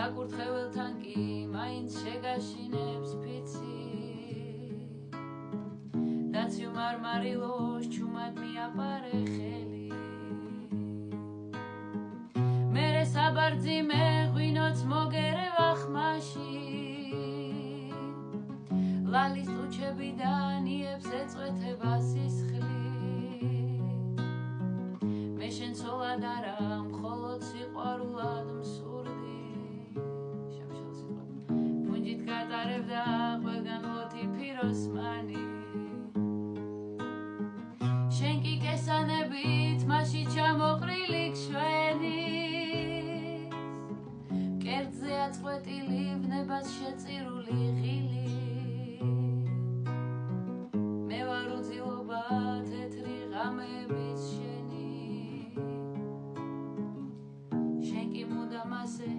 საკურთხეველთან კი მაინც შეგაშინებს ფიცი დაცვი მარმარილოს ჩუმად მიაპარე ხელი მერე საბარძიმე ღვინოც მოგერევა ხმაში ლალის ტუჩებიდან იებს ეწვეთება სისხლი მე შენ ცოლად არა მხოლოდ სიყვარულად მსურდი ფუნჯით გატარებდა ყველგან ლოთი ფიროსმანი შენ კი კესანებით მასში ჩამოყრილი შვენის კერძზე აწყვეტილი ვნებას შეწირული ღილი მე ვარ უძილობა თეთრი ღამების შენი შენ კი მუდამ ასე